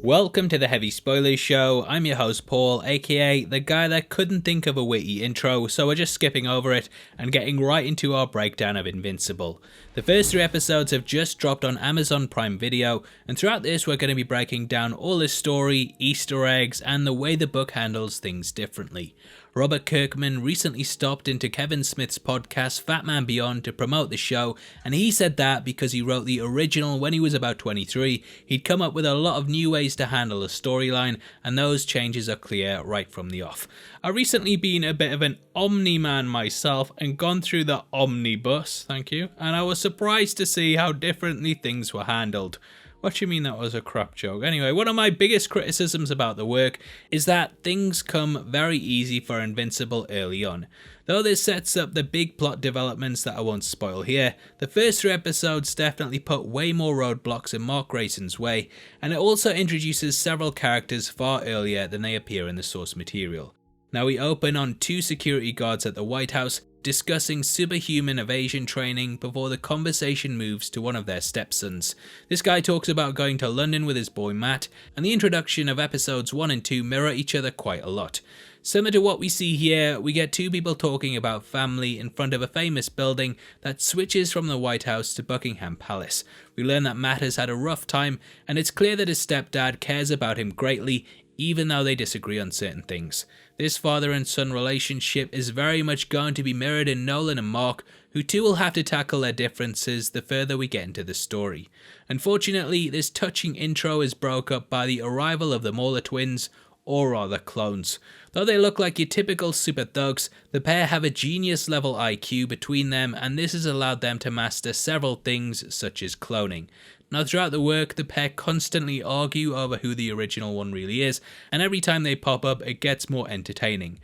Welcome to the Heavy Spoilers Show. I'm your host Paul, aka the guy that couldn't think of a witty intro, so we're just skipping over it and getting right into our breakdown of Invincible. The first 3 episodes have just dropped on Amazon Prime Video, and throughout this we're going to be breaking down all the story, Easter eggs, and the way the book handles things differently. Robert Kirkman recently stopped into Kevin Smith's podcast Fatman Beyond to promote the show, and he said that because he wrote the original when he was about 23, he'd come up with a lot of new ways to handle a storyline, and those changes are clear right from the off. I've recently been a bit of an Omni-man myself and gone through the Omnibus, thank you, and I was surprised to see how differently things were handled. What do you mean that was a crap joke? Anyway, one of my biggest criticisms about the work is that things come very easy for Invincible early on. Though this sets up the big plot developments that I won't spoil here, the first 3 episodes definitely put way more roadblocks in Mark Grayson's way, and it also introduces several characters far earlier than they appear in the source material. Now we open on 2 security guards at the White House discussing superhuman evasion training before the conversation moves to one of their stepsons. This guy talks about going to London with his boy Matt, and the introduction of episodes 1 and 2 mirror each other quite a lot. Similar to what we see here, we get 2 people talking about family in front of a famous building that switches from the White House to Buckingham Palace. We learn that Matt has had a rough time, and it's clear that his stepdad cares about him greatly, even though they disagree on certain things. This father and son relationship is very much going to be mirrored in Nolan and Mark, who too will have to tackle their differences the further we get into the story. Unfortunately, this touching intro is broke up by the arrival of the Mauler twins, or rather clones. Though they look like your typical super thugs, the pair have a genius level IQ between them, and this has allowed them to master several things such as cloning. Now throughout the work, the pair constantly argue over who the original one really is, and every time they pop up it gets more entertaining.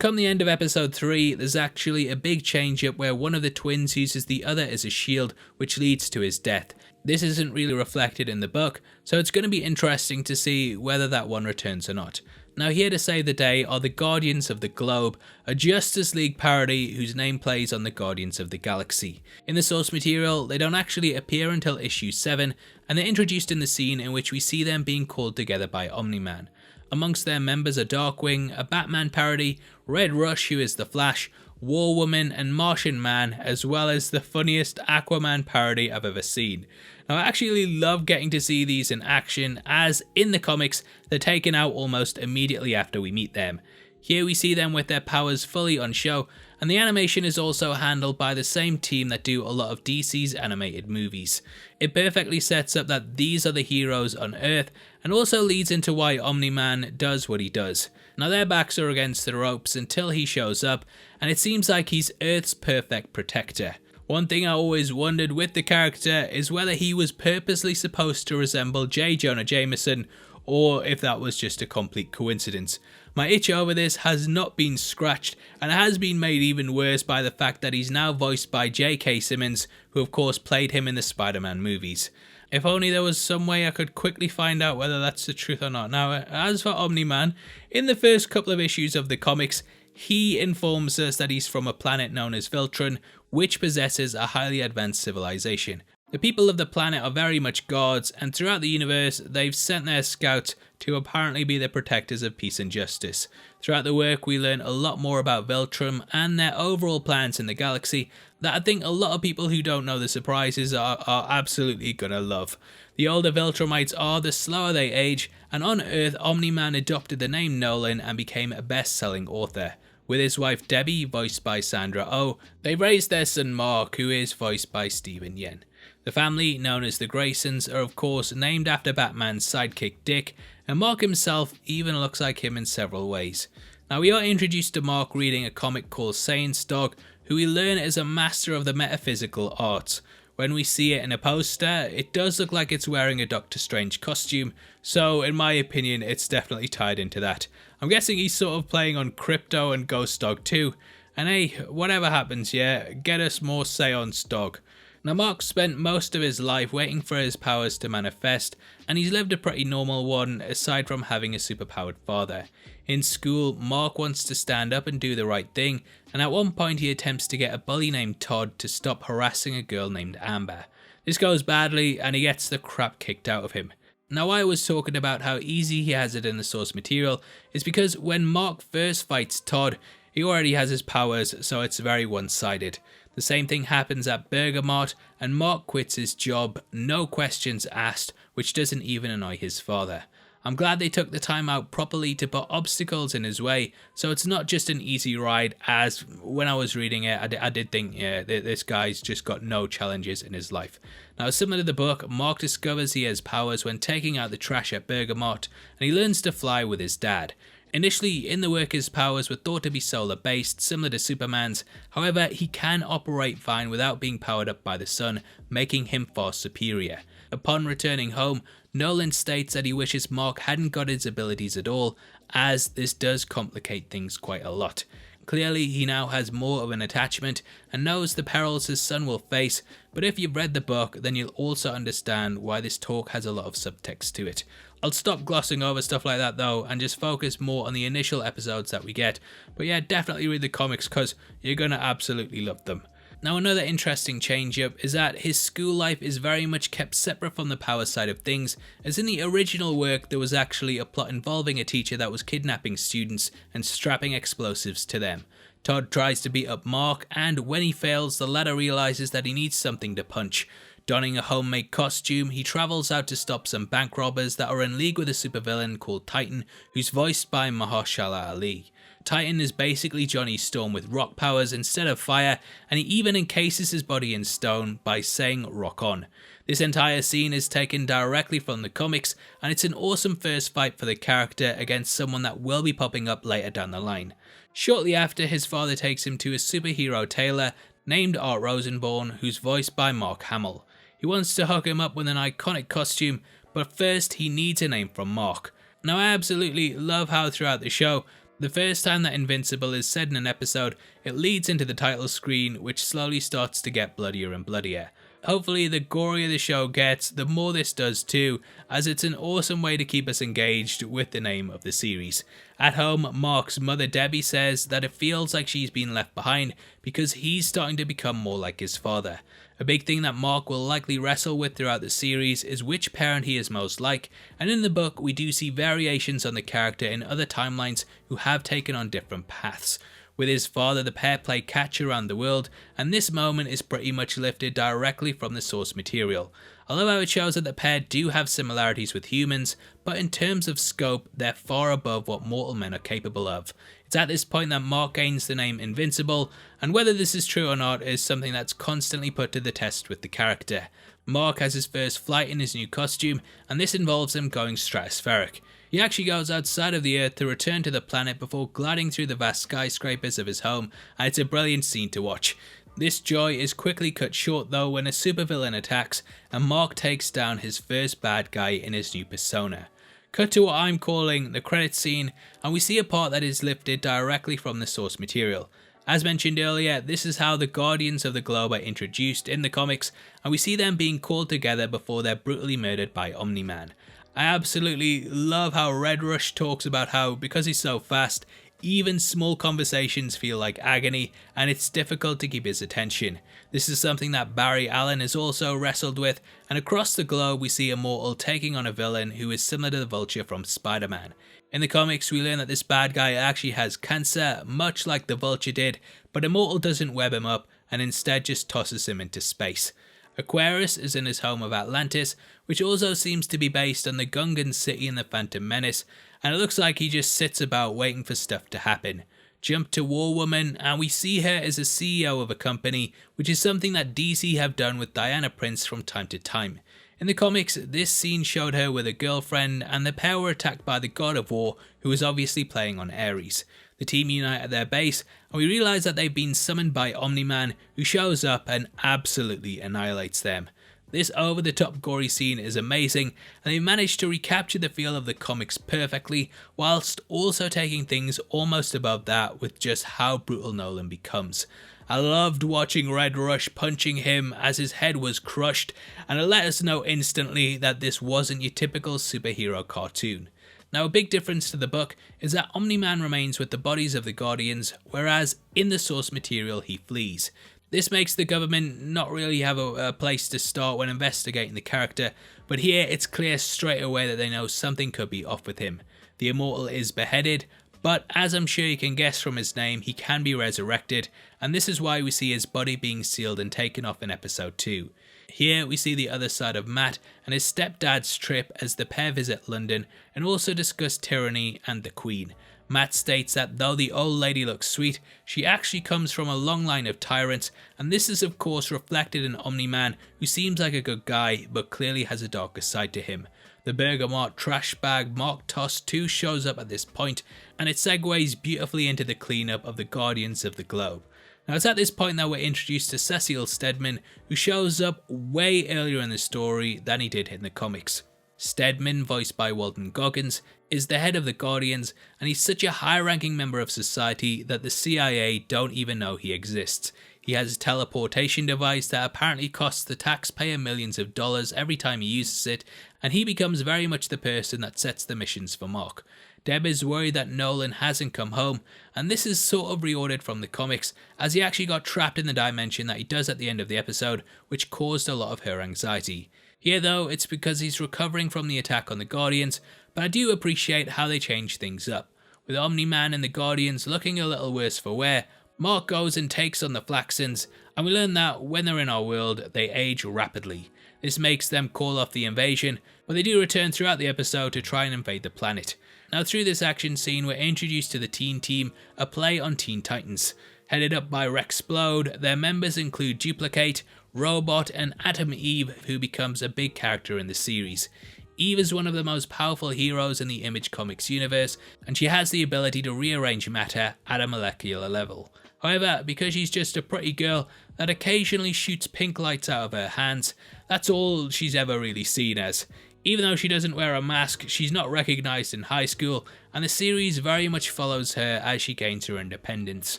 Come the end of episode 3, there's actually a big change up where one of the twins uses the other as a shield, which leads to his death. This isn't really reflected in the book, so it's going to be interesting to see whether that one returns or not. Now here to save the day are the Guardians of the Globe, a Justice League parody whose name plays on the Guardians of the Galaxy. In the source material, they don't actually appear until issue 7, and they're introduced in the scene in which we see them being called together by Omni-man. Amongst their members are Darkwing, a Batman parody, Red Rush who is the Flash, War Woman and Martian Man, as well as the funniest Aquaman parody I've ever seen. Now I actually love getting to see these in action, as in the comics they're taken out almost immediately after we meet them. Here we see them with their powers fully on show, and the animation is also handled by the same team that do a lot of DC's animated movies. It perfectly sets up that these are the heroes on Earth, and also leads into why Omni-man does what he does. Now their backs are against the ropes until he shows up, and it seems like he's Earth's perfect protector. One thing I always wondered with the character is whether he was purposely supposed to resemble J. Jonah Jameson, or if that was just a complete coincidence. My itch over this has not been scratched, and it has been made even worse by the fact that he's now voiced by J.K. Simmons, who of course played him in the Spider-Man movies. If only there was some way I could quickly find out whether that's the truth or not. Now, as for Omni-man, in the first couple of issues of the comics, he informs us that he's from a planet known as Viltron, which possesses a highly advanced civilization. The people of the planet are very much gods, and throughout the universe they've sent their scouts to apparently be the protectors of peace and justice. Throughout the work we learn a lot more about Viltrum and their overall plans in the galaxy that I think a lot of people who don't know the surprises are absolutely gonna love. The older Viltrumites are, the slower they age, and on Earth Omni-man adopted the name Nolan and became a best-selling author. With his wife Debbie, voiced by Sandra Oh, they raised their son Mark, who is voiced by Stephen Yen. The family, known as the Graysons, are of course named after Batman's sidekick Dick, and Mark himself even looks like him in several ways. Now we are introduced to Mark reading a comic called Saint's Dog, who we learn is a master of the metaphysical arts. When we see it in a poster, it does look like it's wearing a Doctor Strange costume, so in my opinion it's definitely tied into that. I'm guessing he's sort of playing on Crypto and Ghost Dog too, and hey, whatever happens, yeah, get us more Seance Dog. Now Mark spent most of his life waiting for his powers to manifest, and he's lived a pretty normal one aside from having a superpowered father. In school, Mark wants to stand up and do the right thing, and at one point he attempts to get a bully named Todd to stop harassing a girl named Amber. This goes badly and he gets the crap kicked out of him. Now, why I was talking about how easy he has it in the source material is because when Mark first fights Todd, he already has his powers, so it's very one-sided. The same thing happens at Bergamot, and Mark quits his job, no questions asked, which doesn't even annoy his father. I'm glad they took the time out properly to put obstacles in his way, so it's not just an easy ride, as when I was reading it, I did think, yeah, this guy's just got no challenges in his life. Now, similar to the book, Mark discovers he has powers when taking out the trash at Bergamot, and he learns to fly with his dad. Initially, in the work, his powers were thought to be solar-based, similar to Superman's. However, he can operate fine without being powered up by the sun, making him far superior. Upon returning home, Nolan states that he wishes Mark hadn't got his abilities at all, as this does complicate things quite a lot. Clearly, he now has more of an attachment and knows the perils his son will face, but if you've read the book, then you'll also understand why this talk has a lot of subtext to it. I'll stop glossing over stuff like that though, and just focus more on the initial episodes that we get. But yeah, definitely read the comics because you're gonna absolutely love them. Now, another interesting change up is that his school life is very much kept separate from the power side of things, as in the original work there was actually a plot involving a teacher that was kidnapping students and strapping explosives to them. Todd tries to beat up Mark, and when he fails, the latter realizes that he needs something to punch. Donning a homemade costume, he travels out to stop some bank robbers that are in league with a supervillain called Titan, who's voiced by Mahershala Ali. Titan is basically Johnny Storm with rock powers instead of fire, and he even encases his body in stone by saying "rock on." This entire scene is taken directly from the comics, and it's an awesome first fight for the character against someone that will be popping up later down the line. Shortly after, his father takes him to a superhero tailor named Art Rosenborn, who's voiced by Mark Hamill. He wants to hook him up with an iconic costume, but first he needs a name from Mark. Now, I absolutely love how throughout the show, the first time that Invincible is said in an episode, it leads into the title screen, which slowly starts to get bloodier and bloodier. Hopefully, the gorier the show gets, the more this does too, as it's an awesome way to keep us engaged with the name of the series. At home, Mark's mother Debbie says that it feels like she's been left behind because he's starting to become more like his father. A big thing that Mark will likely wrestle with throughout the series is which parent he is most like, and in the book we do see variations on the character in other timelines who have taken on different paths. With his father, the pair play catch around the world, and this moment is pretty much lifted directly from the source material. I love how it shows that the pair do have similarities with humans, but in terms of scope, they're far above what mortal men are capable of. It's at this point that Mark gains the name Invincible, and whether this is true or not is something that's constantly put to the test with the character. Mark has his first flight in his new costume, and this involves him going stratospheric. He actually goes outside of the Earth to return to the planet before gliding through the vast skyscrapers of his home, and it's a brilliant scene to watch. This joy is quickly cut short though when a supervillain attacks, and Mark takes down his first bad guy in his new persona. Cut to what I'm calling the credits scene, and we see a part that is lifted directly from the source material. As mentioned earlier, this is how the Guardians of the Globe are introduced in the comics, and we see them being called together before they're brutally murdered by Omni-man. I absolutely love how Red Rush talks about how, because he's so fast, even small conversations feel like agony, and it's difficult to keep his attention. This is something that Barry Allen has also wrestled with, and across the globe we see Immortal taking on a villain who is similar to the Vulture from Spider-Man. In the comics we learn that this bad guy actually has cancer, much like the Vulture did, but Immortal doesn't web him up, and instead just tosses him into space. Aquarius is in his home of Atlantis, which also seems to be based on the Gungan city in the Phantom Menace, and it looks like he just sits about waiting for stuff to happen. Jump to War Woman, and we see her as a CEO of a company, which is something that DC have done with Diana Prince from time to time. In the comics, this scene showed her with a girlfriend, and the pair were attacked by the God of War, who was obviously playing on Ares. The team unite at their base, and we realise that they've been summoned by Omni-man, who shows up and absolutely annihilates them. This over-the-top gory scene is amazing, and they managed to recapture the feel of the comics perfectly, whilst also taking things almost above that with just how brutal Nolan becomes. I loved watching Red Rush punching him as his head was crushed, and it let us know instantly that this wasn't your typical superhero cartoon. Now, a big difference to the book is that Omni-man remains with the bodies of the Guardians, whereas in the source material he flees. This makes the government not really have a place to start when investigating the character, but here it's clear straight away that they know something could be off with him. The Immortal is beheaded, but as I'm sure you can guess from his name, he can be resurrected, and this is why we see his body being sealed and taken off in episode 2. Here we see the other side of Matt and his stepdad's trip as the pair visit London and also discuss tyranny and the Queen. Matt states that though the old lady looks sweet, she actually comes from a long line of tyrants, and this is of course reflected in Omni-Man, who seems like a good guy but clearly has a darker side to him. The Bergamot trash bag Mark Toss too shows up at this point, and it segues beautifully into the cleanup of the Guardians of the Globe. Now it's at this point that we're introduced to Cecil Stedman, who shows up way earlier in the story than he did in the comics. Stedman, voiced by Walton Goggins, is the head of the Guardians, and he's such a high-ranking member of society that the CIA don't even know he exists. He has a teleportation device that apparently costs the taxpayer millions of dollars every time he uses it, and he becomes very much the person that sets the missions for Mark. Deb is worried that Nolan hasn't come home, and this is sort of reordered from the comics, as he actually got trapped in the dimension that he does at the end of the episode, which caused a lot of her anxiety. Here though, it's because he's recovering from the attack on the Guardians, but I do appreciate how they change things up. With Omni-Man and the Guardians looking a little worse for wear, Mark goes and takes on the Flaxans, and we learn that when they're in our world, they age rapidly. This makes them call off the invasion, but they do return throughout the episode to try and invade the planet. Now through this action scene, we're introduced to the Teen Team, a play on Teen Titans. Headed up by Rexplode, their members include Duplicate, Robot and Atom Eve, who becomes a big character in the series. Eve is one of the most powerful heroes in the Image Comics universe, and she has the ability to rearrange matter at a molecular level. However, because she's just a pretty girl that occasionally shoots pink lights out of her hands, that's all she's ever really seen as. Even though she doesn't wear a mask, she's not recognised in high school, and the series very much follows her as she gains her independence.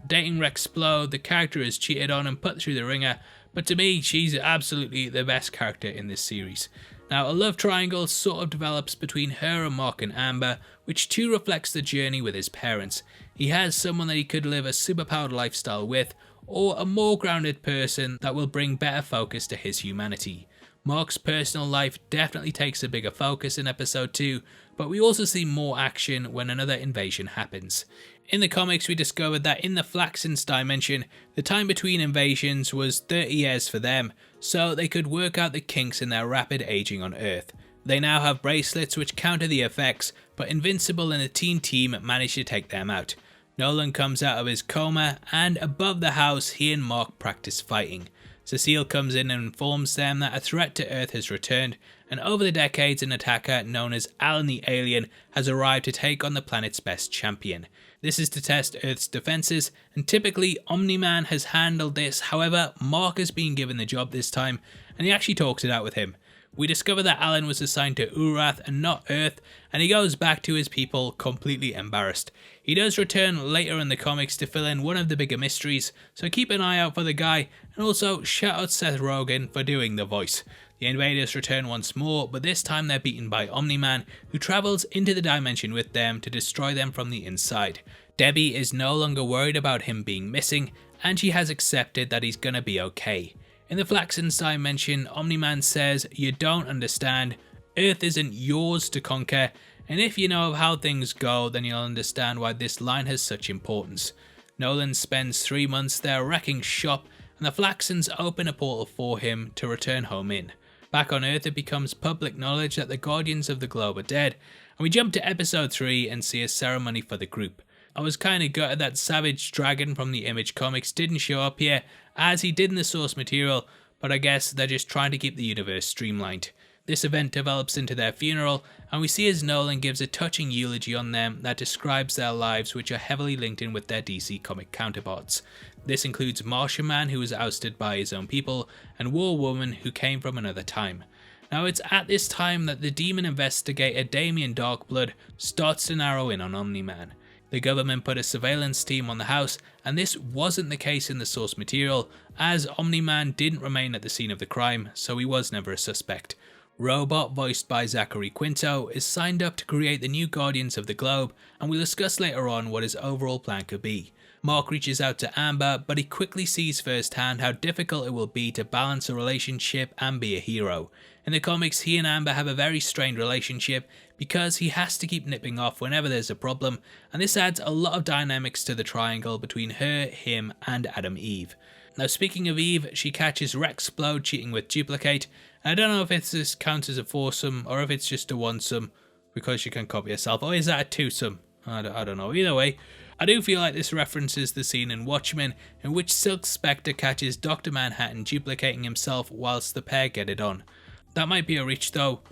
Dating Rexplode, the character is cheated on and put through the ringer, but to me, she's absolutely the best character in this series. Now, a love triangle sort of develops between her and Mark and Amber, which too reflects the journey with his parents. He has someone that he could live a superpowered lifestyle with, or a more grounded person that will bring better focus to his humanity. Mark's personal life definitely takes a bigger focus in episode 2, but we also see more action when another invasion happens. In the comics, we discovered that in the Flaxans dimension, the time between invasions was 30 years for them, so they could work out the kinks in their rapid aging on Earth. They now have bracelets which counter the effects, but Invincible and the Teen Team manage to take them out. Nolan comes out of his coma, and above the house, he and Mark practice fighting. Cecile comes in and informs them that a threat to Earth has returned, and over the decades an attacker known as Alan the Alien has arrived to take on the planet's best champion. This is to test Earth's defences, and typically Omni-Man has handled this. However, Mark has been given the job this time, and he actually talks it out with him. We discover that Alan was assigned to Urath and not Earth, and he goes back to his people completely embarrassed. He does return later in the comics to fill in one of the bigger mysteries, so keep an eye out for the guy, and also shout out Seth Rogen for doing the voice. The invaders return once more, but this time they're beaten by Omni-Man, who travels into the dimension with them to destroy them from the inside. Debbie is no longer worried about him being missing, and she has accepted that he's gonna be okay. In the Flaxans dimension, Omni-Man says, "You don't understand, Earth isn't yours to conquer, and if you know of how things go, then you'll understand why this line has such importance." Nolan spends 3 months there wrecking shop, and the Flaxans open a portal for him to return home in. Back on Earth, it becomes public knowledge that the Guardians of the Globe are dead, and we jump to episode 3 and see a ceremony for the group. I was kinda gutted that Savage Dragon from the Image comics didn't show up here, as he did in the source material, but I guess they're just trying to keep the universe streamlined. This event develops into their funeral, and we see as Nolan gives a touching eulogy on them that describes their lives, which are heavily linked in with their DC comic counterparts. This includes Martian Man, who was ousted by his own people, and War Woman, who came from another time. Now it's at this time that the demon investigator Damien Darkblood starts to narrow in on Omni-Man. The government put a surveillance team on the house, and this wasn't the case in the source material, as Omni-Man didn't remain at the scene of the crime, so he was never a suspect. Robot, voiced by Zachary Quinto, is signed up to create the new Guardians of the Globe, and we'll discuss later on what his overall plan could be. Mark reaches out to Amber, but he quickly sees firsthand how difficult it will be to balance a relationship and be a hero. In the comics, he and Amber have a very strained relationship because he has to keep nipping off whenever there's a problem, and this adds a lot of dynamics to the triangle between her, him, and Adam Eve. Now, speaking of Eve, she catches Rexplode cheating with Duplicate. I don't know if this counts as a foursome or if it's just a onesome because she can copy herself, or is that a twosome? I don't know. Either way, I do feel like this references the scene in Watchmen in which Silk Spectre catches Dr. Manhattan duplicating himself whilst the pair get it on. That might be a reach though,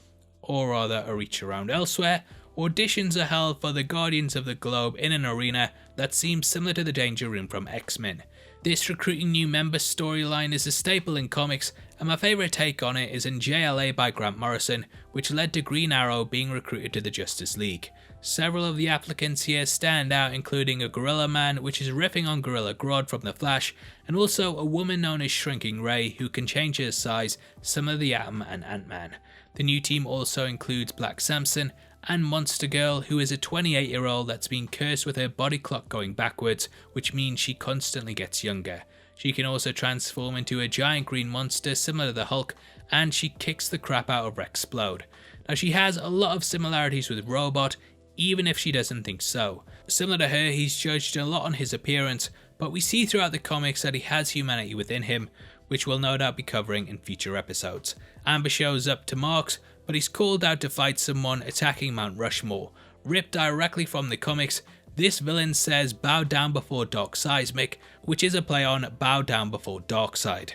or rather a reach around elsewhere. Auditions are held for the Guardians of the Globe in an arena that seems similar to the Danger Room from X-Men. This recruiting new members storyline is a staple in comics, and my favourite take on it is in JLA by Grant Morrison, which led to Green Arrow being recruited to the Justice League. Several of the applicants here stand out, including a Gorilla Man, which is riffing on Gorilla Grodd from The Flash, and also a woman known as Shrinking Ray, who can change her size, similar to the Atom and Ant-Man. The new team also includes Black Samson and Monster Girl, who is a 28-year-old that's been cursed with her body clock going backwards, which means she constantly gets younger. She can also transform into a giant green monster similar to the Hulk, and she kicks the crap out of Rexplode. Now, she has a lot of similarities with Robot, even if she doesn't think so. Similar to her, he's judged a lot on his appearance, but we see throughout the comics that he has humanity within him, which we'll no doubt be covering in future episodes. Amber shows up to Mark's, but he's called out to fight someone attacking Mount Rushmore. Ripped directly from the comics, this villain says bow down before Dark Seismic, which is a play on bow down before Darkseid.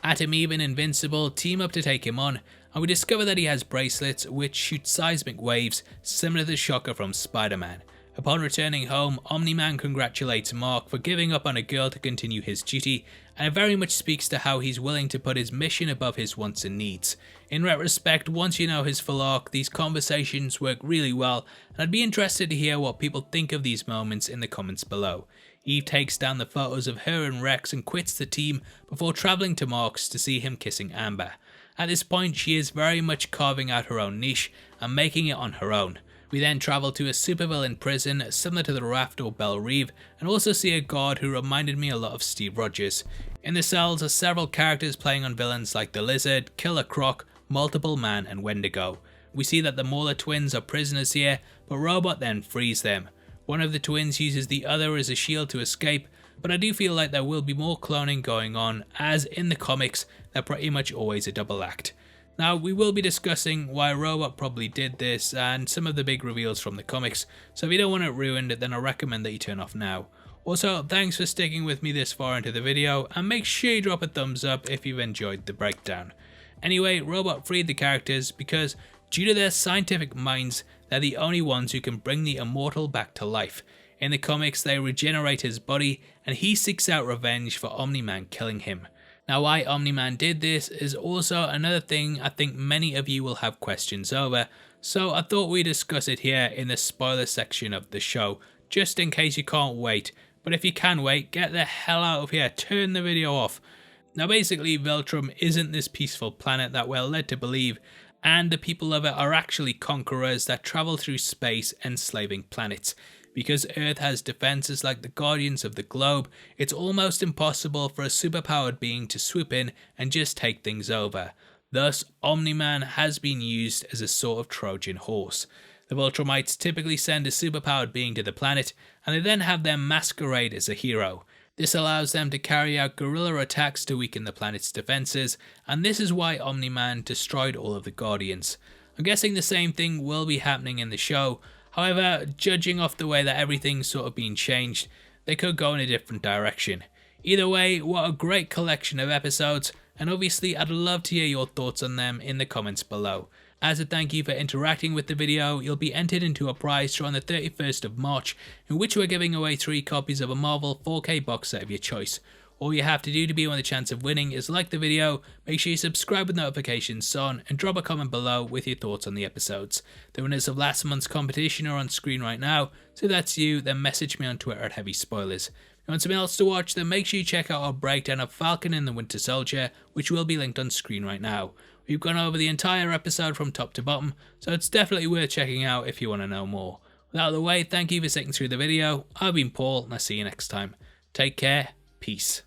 Atom Eve and Invincible team up to take him on, and we discover that he has bracelets which shoot seismic waves similar to the Shocker from Spider-Man. Upon returning home, Omni-Man congratulates Mark for giving up on a girl to continue his duty, and it very much speaks to how he's willing to put his mission above his wants and needs. In retrospect, once you know his full arc, these conversations work really well, and I'd be interested to hear what people think of these moments in the comments below. Eve takes down the photos of her and Rex and quits the team before travelling to Mark's to see him kissing Amber. At this point, she is very much carving out her own niche and making it on her own. We then travel to a supervillain prison similar to the Raft or Belle Reve, and also see a guard who reminded me a lot of Steve Rogers. In the cells are several characters playing on villains like the Lizard, Killer Croc, Multiple Man and Wendigo. We see that the Mauler twins are prisoners here, but Robot then frees them. One of the twins uses the other as a shield to escape, but I do feel like there will be more cloning going on, as in the comics they're pretty much always a double act. Now, we will be discussing why Robot probably did this and some of the big reveals from the comics, so if you don't want it ruined, then I recommend that you turn off now. Also, thanks for sticking with me this far into the video, and make sure you drop a thumbs up if you've enjoyed the breakdown. Anyway, Robot freed the characters because, due to their scientific minds, they're the only ones who can bring the immortal back to life. In the comics, they regenerate his body, and he seeks out revenge for Omni-Man killing him. Now, why Omni-Man did this is also another thing I think many of you will have questions over, so I thought we'd discuss it here in the spoiler section of the show, just in case you can't wait. But if you can wait, get the hell out of here, turn the video off. Now basically, Veltrum isn't this peaceful planet that we're led to believe, and the people of it are actually conquerors that travel through space enslaving planets. Because Earth has defenses like the Guardians of the Globe, it's almost impossible for a superpowered being to swoop in and just take things over. Thus, Omni-Man has been used as a sort of Trojan horse. The Viltrumites typically send a superpowered being to the planet, and they then have them masquerade as a hero. This allows them to carry out guerrilla attacks to weaken the planet's defenses, and this is why Omni-Man destroyed all of the Guardians. I'm guessing the same thing will be happening in the show. However, judging off the way that everything's sort of been changed, they could go in a different direction. Either way, what a great collection of episodes, and obviously I'd love to hear your thoughts on them in the comments below. As a thank you for interacting with the video, you'll be entered into a prize draw on the 31st of March, in which we're giving away 3 copies of a Marvel 4K box set of your choice. All you have to do to be on the chance of winning is like the video, make sure you subscribe with notifications on, and drop a comment below with your thoughts on the episodes. The winners of last month's competition are on screen right now, so if that's you, then message me on Twitter at Heavy Spoilers. If you want something else to watch, then make sure you check out our breakdown of Falcon and the Winter Soldier, which will be linked on screen right now. We've gone over the entire episode from top to bottom, so it's definitely worth checking out if you want to know more. With that out of the way, thank you for sticking through the video. I've been Paul, and I'll see you next time. Take care. Peace.